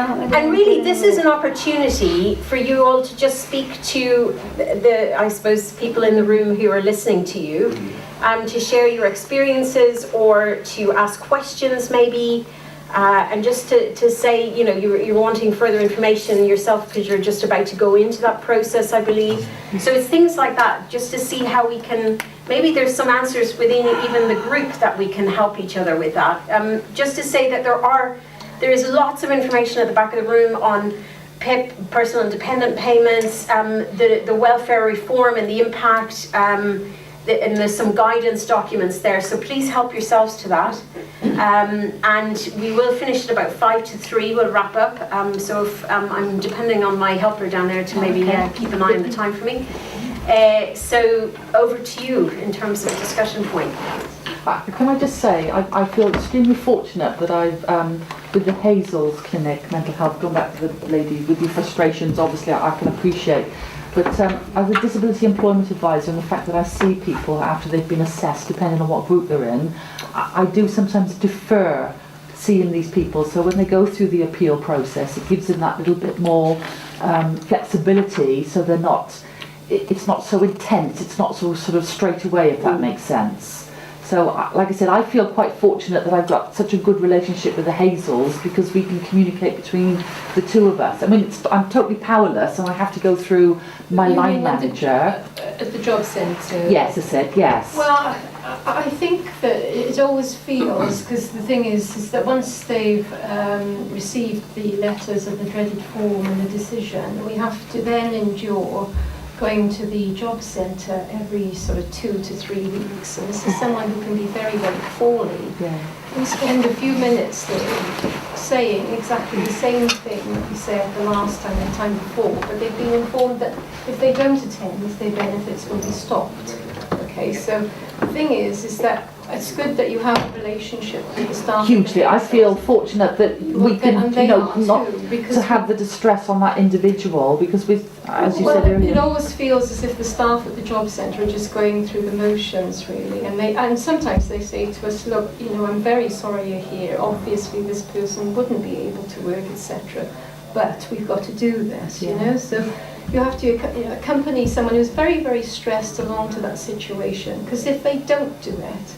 And really, this is an opportunity for you all to just speak to I suppose, people in the room who are listening to you, to share your experiences or to ask questions maybe, and just to say, you know, you're wanting further information yourself because you're just about to go into that process, I believe. So it's things like that, just to see how we can, maybe there's some answers within even the group that we can help each other with that. Just to say that there is lots of information at the back of the room on PIP, personal and dependent payments, the welfare reform and the impact, and there's some guidance documents there, so please help yourselves to that. And we will finish at about 2 to 3, we'll wrap up. So if, I'm depending on my helper down there to maybe keep an eye on the time for me. So over to you in terms of a discussion point. Can I just say, I feel extremely fortunate that I've, with the Hazel's Clinic, mental health, going back to the lady with your frustrations, obviously I can appreciate, but as a disability employment advisor, and the fact that I see people after they've been assessed, depending on what group they're in, I do sometimes defer seeing these people, so when they go through the appeal process, it gives them that little bit more flexibility, so they're not, it's not so intense, it's not so sort of straight away, if that makes sense. So, like I said, I feel quite fortunate that I've got such a good relationship with the Hazels, because we can communicate between the two of us. I mean, I'm totally powerless, and I have to go through my line manager. At the job centre? Yes, I said, yes. Well, I think that it always feels, because the thing is that once they've received the letters of the dreaded form and the decision, we have to then endure going to the job centre every sort of 2 to 3 weeks, and this is someone who can be very, very poorly. Yeah. We spend a few minutes there saying exactly the same thing that we said the last time and the time before, but they've been informed that if they don't attend, their benefits will be stopped. Okay, so the thing is that it's good that you have a relationship with the staff. Hugely. I feel fortunate that we can, you know, not to have the distress on that individual, because with, as you said earlier, it always feels as if the staff at the job centre are just going through the motions, really, and sometimes they say to us, look, you know, I'm very sorry you're here, obviously this person wouldn't be able to work, etc., but we've got to do this, you know, so you have to accompany someone who's very, very stressed along to that situation, because if they don't do it,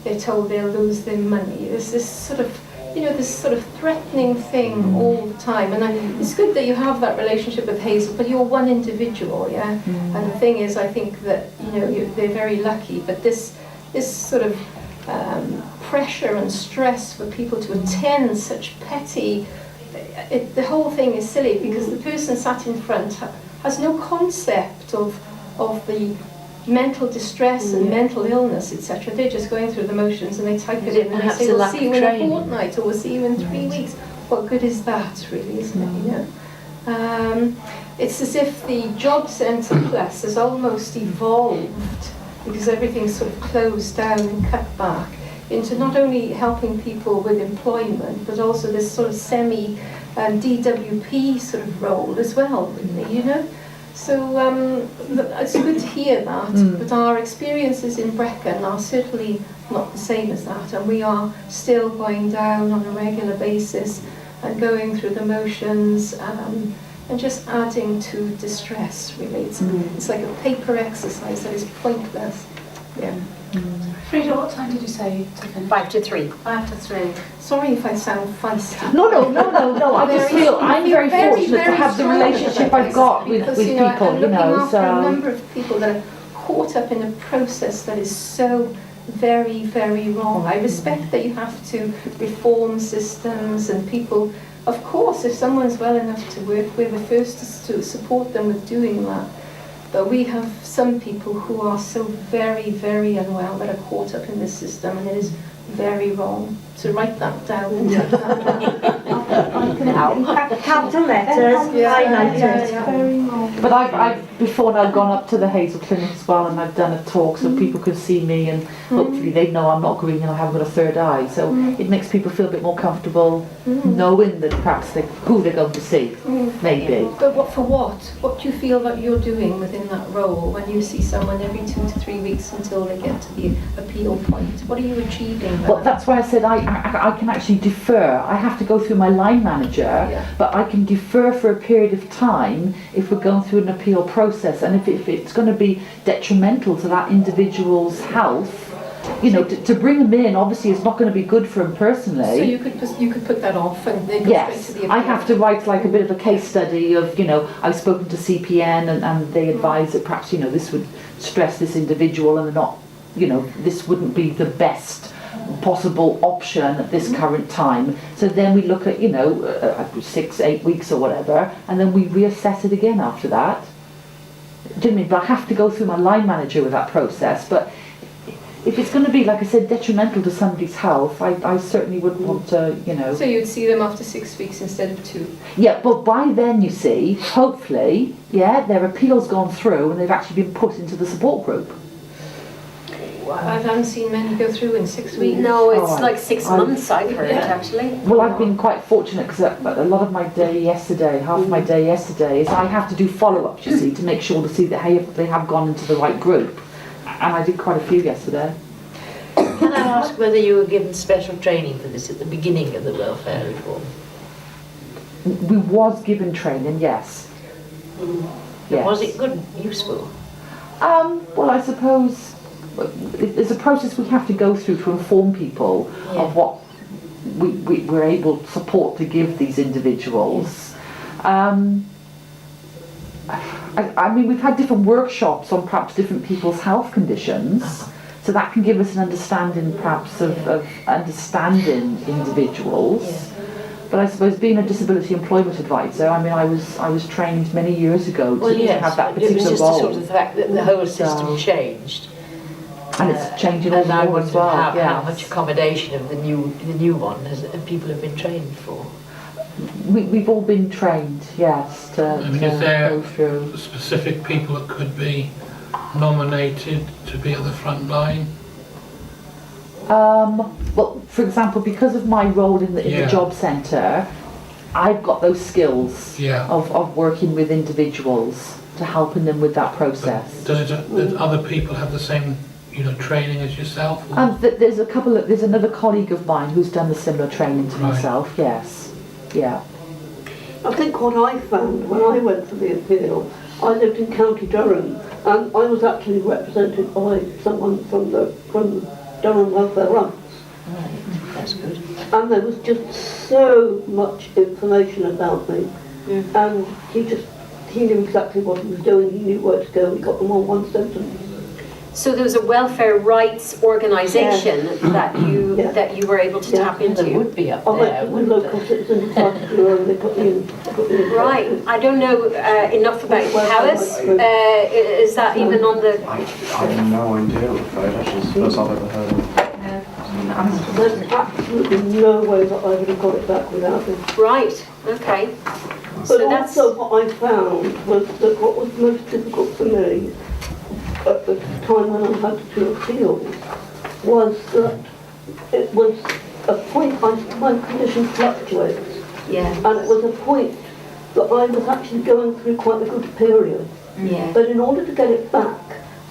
they're told they'll lose their money. There's this sort of, you know, this sort of threatening thing all the time. And it's good that you have that relationship with Hazel, but you're one individual, yeah? And the thing is, I think that, you know, they're very lucky, but this sort of pressure and stress for people to attend such petty, the whole thing is silly, because the person sat in front has no concept of the mental distress and mental illness, etc. They're just going through the motions, and they type it in and they say, we'll see you in a fortnight, or we'll see you in 3 weeks. What good is that, really, isn't it? You know? It's as if the Job Centre Plus has almost evolved, because everything's sort of closed down and cut back, into not only helping people with employment, but also this sort of semi-DWP sort of role as well, really, you know? So it's good to hear that, but our experiences in Brecon are certainly not the same as that, and we are still going down on a regular basis and going through the motions and just adding to distress, really. It's like a paper exercise that is pointless. Yeah. Frida, what time did you say to finish? 5 to 3. 5 to 3. Sorry if I sound feisty. No. I just feel I'm very fortunate to have the relationship I've got with people, I'm looking after so a number of people that are caught up in a process that is so very, very wrong. I respect that you have to reform systems and people. Of course, if someone's well enough to work, we're the first to support them with doing that. But we have some people who are so very, very unwell that are caught up in this system, and it is very wrong. So write that down. Capital letters, highlighted. But I've before now gone up to the Hazel Clinic as well, and I've done a talk so people can see me, and hopefully they know I'm not green and I haven't got a third eye. So it makes people feel a bit more comfortable knowing that perhaps who they're going to see, maybe. But what for what? What do you feel that you're doing within that role when you see someone every 2 to 3 weeks until they get to the appeal point? What are you achieving? Well, that's why I said I can actually defer. I have to go through my line manager manager, Yeah. but I can defer for a period of time if we're going through an appeal process, and if it's going to be detrimental to that individual's health, you know, to bring them in obviously is not going to be good for them personally. So you could put that off and they go Yes, straight to the I appeal. have to write like a bit of a case study of, you know, I've spoken to CPN and they advise that perhaps, you know, this would stress this individual and they're not, you know, this wouldn't be the best possible option at this current time. So then we look at, you know, 6-8 weeks or whatever, and then we reassess it again after that. Do you know what I mean? But I have to go through my line manager with that process. But if it's going to be, like I said, detrimental to somebody's health, I certainly wouldn't want to, you know. So you'd see them after 6 weeks instead of 2. Yeah, but by then, you see, hopefully, yeah, their appeal's gone through and they've actually been put into the support group. I haven't seen many go through in 6 weeks. No, it's Oh, like 6 I- months, I've heard, Yeah. actually. Well, I've been quite fortunate because a lot of my day yesterday, half my day yesterday, is I have to do follow-ups, you see, to make sure to see that they have gone into the right group. And I did quite a few yesterday. Can I ask whether you were given special training for this at the beginning of the welfare reform? We was given training, yes. Yes. Was it good and useful? Well, I suppose there's a process we have to go through to inform people Yeah. of what we're able to support to give these individuals. I mean, we've had different workshops on perhaps different people's health conditions, so that can give us an understanding perhaps of understanding individuals. Yeah. But I suppose being a disability employment advisor, I mean, I was trained many years ago Well, to yes, have that but it was particular just the role. sort of the fact that the whole system changed. And it's changing all and the I more wondered as well. how yes. much accommodation of the new one people have been trained for. We've all been trained, yes, to I mean, is there go through. specific people that could be nominated to be at the front line? Well, for example, because of my role in the Yeah. job centre, I've got those skills Yeah. of working with individuals to helping them with that process. Does other people have the same, you know, training as yourself? Or? There's another colleague of mine who's done the similar training to Right. myself, yes. Yeah. I think what I found when I went for the appeal, I lived in County Durham, and I was actually represented by someone from Durham Welfare Rights. Right, that's good. And there was just so much information about me. And he knew exactly what he was doing, he knew where to go, he got them on one sentence. So there was a welfare rights organisation Yeah. that you were able to Yeah. tap There into. would be up I went there, to the wouldn't local there? citizen society bureau and they put me in. Right, I don't know enough about Powys. Is that even on the? I have no idea, I'm afraid. Actually, it's the first I've ever heard of. There's absolutely no way that I would have got it back without him. Right, okay. But So that's, also what I found was that what was most difficult for me at the time when I had to appeal was that it was a point, my condition fluctuates, yeah, and it was a point that I was actually going through quite a good period. yeah, But in order to get it back,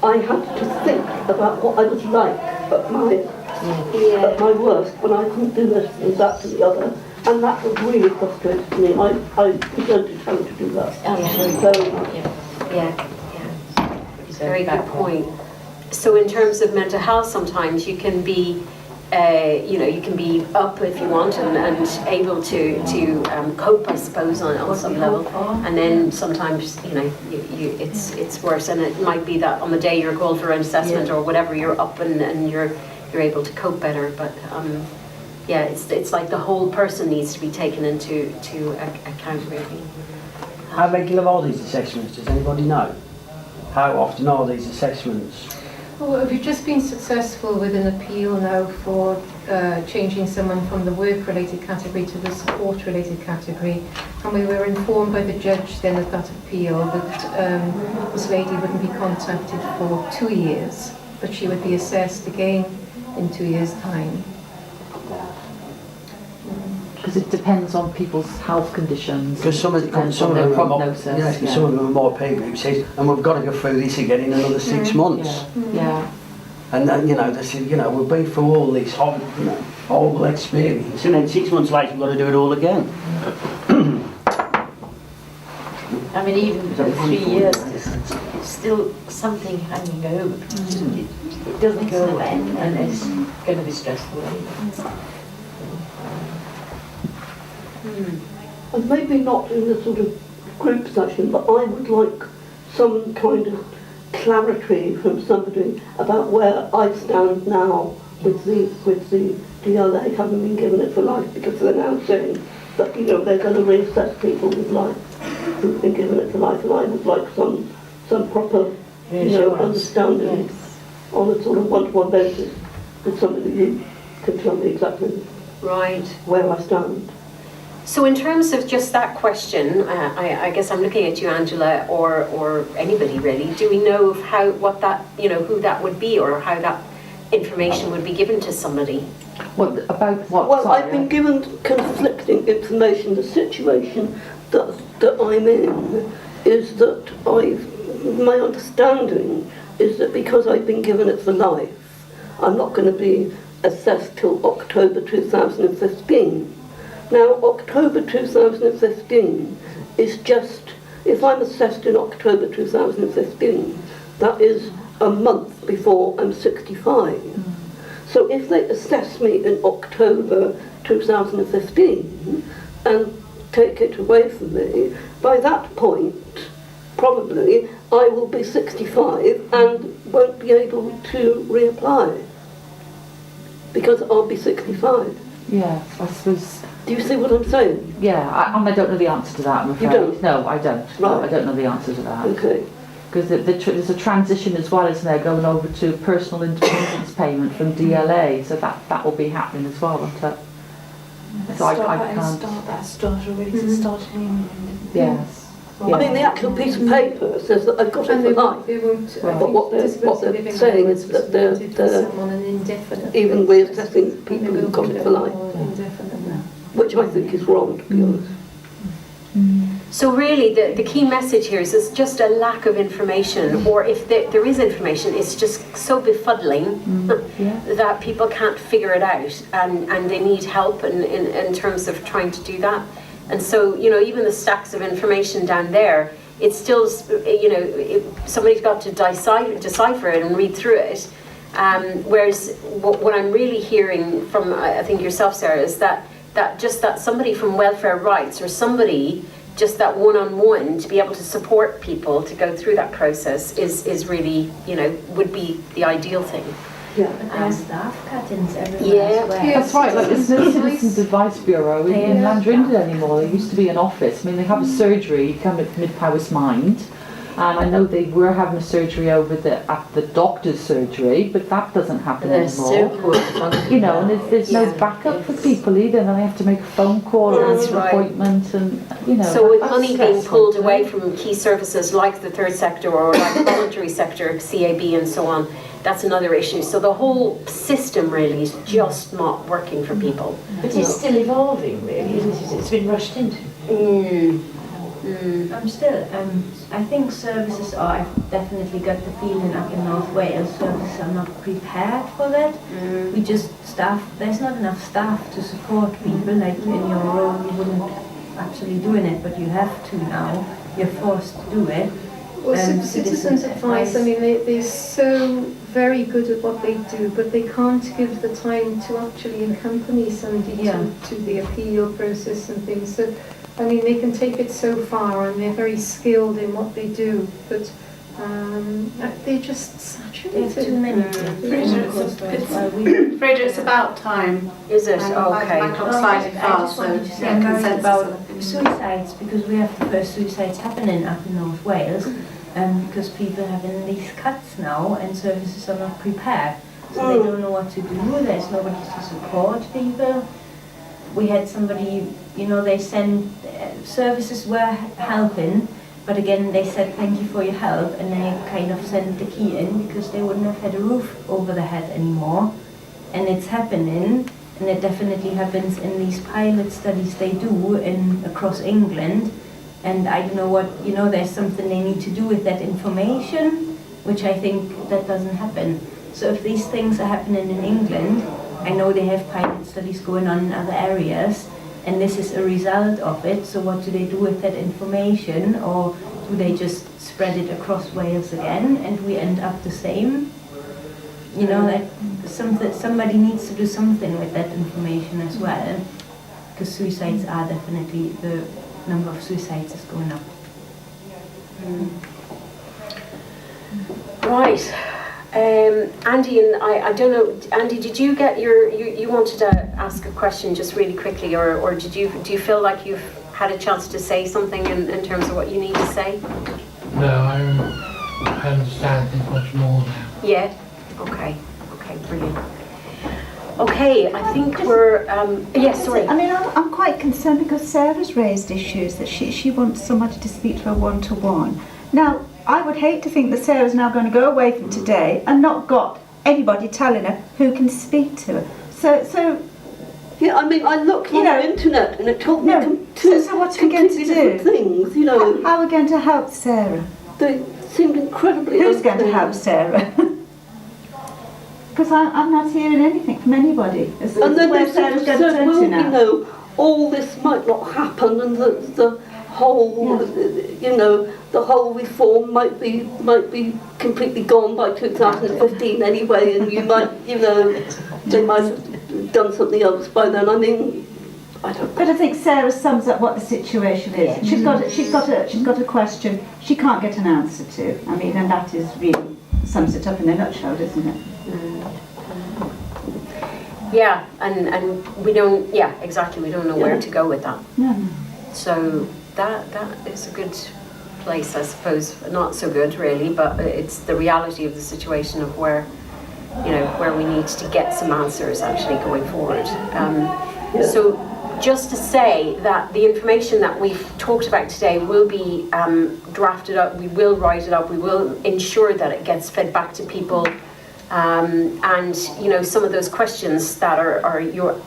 I had to think about what I was like at yeah. my worst, when I couldn't do this and that and the other. And that was really frustrated me. I resented having to do that. Absolutely. Very much. Yeah, yeah. Very good point. So in terms of mental health, sometimes you can be, you can be up if you want and able to cope, I suppose, on some level. And then sometimes, it's worse, and it might be that on the day you're called for an assessment or whatever, you're up and you're able to cope better. But yeah, it's like the whole person needs to be taken into account, really. How regular are these assessments? Does anybody know? How often are these assessments? Well, if you've just been successful with an appeal now for changing someone from the work-related category to the support-related category, and we were informed by the judge then of that appeal that this lady wouldn't be contacted for 2 years, but she would be assessed again in 2 years' time. Because it depends on people's health conditions. Because some of depends some on of their them are more, prognosis. yeah, some of them are more pay group says, and we've got to go through this again in another 6 months. Yeah. And they said, we've been through all this horrible experience, and then 6 months later we've got to do it all again. I mean, even with 3 years distance, it's still something hanging over. It doesn't go away, and it's going to be stressful. And maybe not in the sort of group session, but I would like some kind of clarity from somebody about where I stand now with the DLA having been given it for life, because they're now saying that, you know, they're going to reassess people with life who've been given it for life, and I would like some proper, you know, understanding on a sort of one-to-one basis with somebody who can tell me exactly Right. where I stand. So in terms of just that question, I guess I'm looking at you, Angela, or anybody really. Do we know of what that, you know, who that would be, or how that information would be given to somebody? What about what? Well, sorry, I've been given conflicting information. The situation that I'm in is that my understanding is that because I've been given it for life, I'm not going to be assessed till October 2015. Now, October 2015 is just, if I'm assessed in October 2015, that is a month before I'm 65. So if they assess me in October 2015 and take it away from me, by that point, probably, I will be 65 and won't be able to reapply, because I'll be 65. Yeah, I suppose. Do you see what I'm saying? Yeah, I don't know the answer to that, I'm afraid. don't? No, I don't. No, Right. I don't know the answer to that. Okay. Because there's a transition as well, isn't there, going over to personal independence payment from DLA, so that will be happening as well, won't it? So I can't. Yes. I mean, the actual piece of paper says that I've got it And for they life. won't, they won't, I But think what they're disability living saying allowance is that was they're- granted for they're someone an indefinite even basis. reassessing And people they who've got will it for life, indefinitely. which I think is wrong, to be honest. So really, the key message here is there's just a lack of information, or if there is information, it's just so befuddling Yeah. that people can't figure it out, and they need help in terms of trying to do that. And so, you know, even the stacks of information down there, it's still, you know, somebody's got to decipher it and read through it. Whereas what I'm really hearing from, I think yourself, Sarah, is that somebody from Welfare Rights, or somebody just that one-on-one to be able to support people to go through that process is really, you know, would be the ideal thing. Yeah. But there are staff cut-ins everywhere Yeah. as well. Yeah. That's right, like there's no Citizens Advice Bureau in Yeah. Landrinda anymore. There used to be an office. I mean, they have a surgery, you come at Mid-Powys Mind, and I know they were having a surgery over at the doctor's surgery, but that doesn't happen They're so anymore. poor funded. You know, and there's no Yeah. backup for people either, and then they have to make a phone call or That's an right. appointment, and, you know. So with that's money being stressful, pulled too. away from key services like the third sector or like the voluntary sector, CAB and so on, that's another issue. So the whole system really is just not working for people. But it's still evolving, really, isn't it? It's been rushed into. I think services are, I've definitely got the feeling up in North Wales, services are not prepared for that. We just there's not enough staff to support people, like in your role you wouldn't actually doing it, but you have to now, you're forced to do it. Well, Citizens Advice, I mean, they're so very good at what they do, but they can't give the time to actually accompany somebody to the appeal process and things. So, I mean, they can take it so far, and they're very skilled in what they do, but they're just saturated. There's too many Freda, it's about time. Is it? My Okay. clock's sliding I fast, just so wanted to say yeah, consensus. about suicides, because we have the first suicides happening up in North Wales, because people are having these cuts now and services are not prepared. So they don't know what to do, there's nobody to support people. We had somebody, you know, they sent, services were helping, but again they said thank you for your help, and they kind of sent the key in because they wouldn't have had a roof over their head anymore. And it's happening, and it definitely happens in these pilot studies they do across England. And I don't know what, you know, there's something they need to do with that information, which I think that doesn't happen. So if these things are happening in England, I know they have pilot studies going on in other areas, and this is a result of it. So what do they do with that information, or do they just spread it across Wales again, and we end up the same? You know, that somebody needs to do something with that information as well, because suicides are definitely, the number of suicides is going up. Right. Andy, and I don't know, Andy, did you get you wanted to ask a question just really quickly, or do you feel like you've had a chance to say something in terms of what you need to say? No, I understand things much more now. Yeah? Okay, brilliant. Okay, I think we're, yes, sorry. I mean, I'm quite concerned because Sarah's raised issues that she wants somebody to speak to her one-to-one. Now, I would hate to think that Sarah's now going to go away from today and not got anybody telling her who can speak to her. So Yeah, I mean, I looked on the internet and it told me so what are we going to completely do? different things, you know. How are we going to help Sarah? They seemed incredibly Who's going to unclear. help Sarah? Because I'm not hearing anything from anybody. And then where they Sarah's said, going to turn well, to you now. know, all this might not happen, and the whole, you know, the whole reform might be completely gone by 2015 anyway, and you might, you know, they might have done something else by then. I mean, I don't know. But I think Sarah sums up what the situation is. Yeah. She's got a question she can't get an answer to. I mean, and that is really sums it up in a nutshell, doesn't it? Yeah, and we don't, yeah, exactly, we don't know where to go with that. No. So that is a good place, I suppose. Not so good, really, but it's the reality of the situation of where, you know, where we need to get some answers actually going forward. So just to say that the information that we've talked about today will be drafted up, we will write it up, we will ensure that it gets fed back to people. And you know, some of those questions that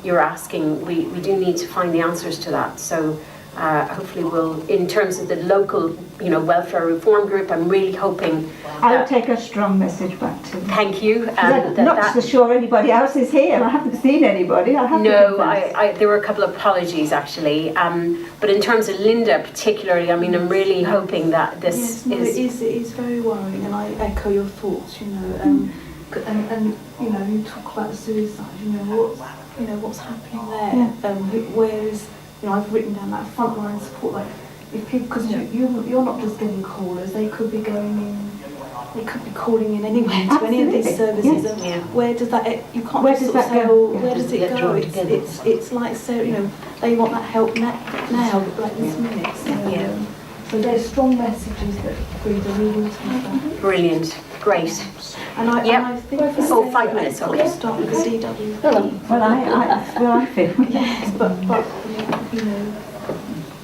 you're asking, we do need to find the answers to that. So hopefully we'll, in terms of the local, you know, welfare reform group, I'm really hoping I would take a strong message back to them. Thank you. I'm not so sure anybody else is here. I haven't seen anybody. I have to No, confess. there were a couple of apologies actually. But in terms of Linda particularly, I mean, I'm really hoping that this Yes, it is very worrying, and I echo your thoughts. You know, and you know, you talk about the suicide. You know what's happening there. Where is, you know, I've written down that frontline support. Like, if people, because you're not just getting callers, they could be going in. They could be calling in anyway to any of these services, and where does that? You can't Where just does sort of that say, go? well, where does it go? It's like, so, you know, they want that help now, like this minute. So there's strong messages that Frida will take that. brilliant, great. And I think for 5 minutes, okay. Start with the DWP. Well, I feel. Yes, but you know,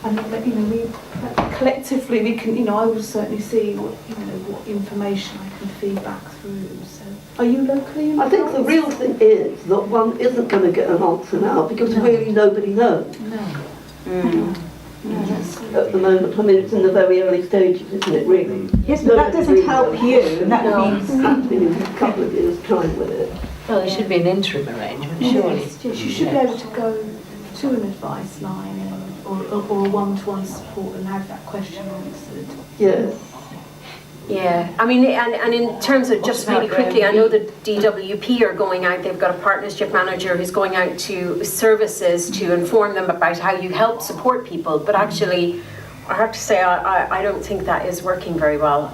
and you know, we collectively we can, you know, I will certainly see what information I can feed back through. So, are you locally involved? I think the real thing is that one isn't going to get an answer now because really nobody knows No. No, that's at the moment. I mean, it's in the very early stages, isn't it, really? Yes, but that doesn't help you, and that means... It's been a couple of years' time with it. Well, there should be an interim arrangement, surely. Yes, you should be able to go to an advice line or a one-to-one support and have that question answered. Yes. Yeah, I mean, and in terms of just really quickly, I know the DWP are going out, they've got a partnership manager who's going out to services to inform them about how you help support people, but actually, I have to say, I don't think that is working very well,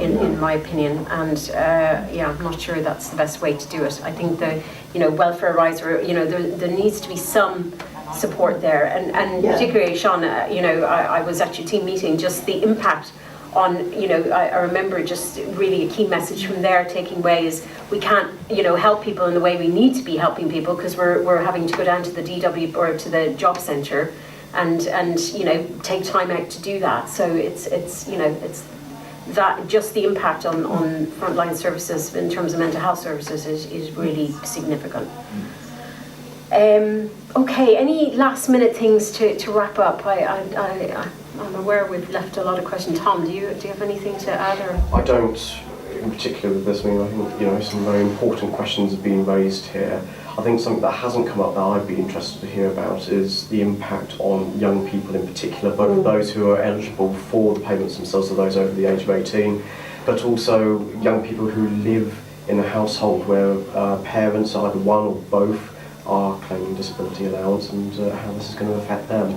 in my opinion, and yeah, I'm not sure that's the best way to do it. I think the, you know, welfare riser, you know, there needs to be some support there, and particularly, Sean, you know, I was at your team meeting, just the impact on, you know, I remember just really a key message from there taking away is we can't, you know, help people in the way we need to be helping people because we're having to go down to the DW or to the job centre and you know, take time out to do that. So it's you know, it's that just the impact on frontline services in terms of mental health services is really significant. Okay, any last minute things to wrap up? I'm aware we've left a lot of questions. Tom, do you have anything to add? Or? I don't, in particular with this. I mean, I think, you know, some very important questions have been raised here. I think something that hasn't come up that I'd be interested to hear about is the impact on young people in particular, both those who are eligible for the payments themselves, so those over the age of 18, but also young people who live in a household where parents, either one or both, are claiming disability allowance, and how this is going to affect them.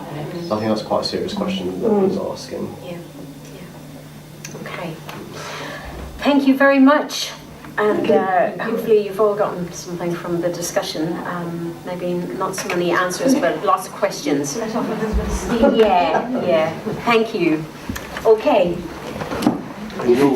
So I think that's quite a serious question that he's asking. Yeah. Okay. Thank you very much. And hopefully you've all gotten something from the discussion. Maybe not so many answers, but lots of questions. Let off a little bit of steam. Yeah. Thank you. Okay. And you'll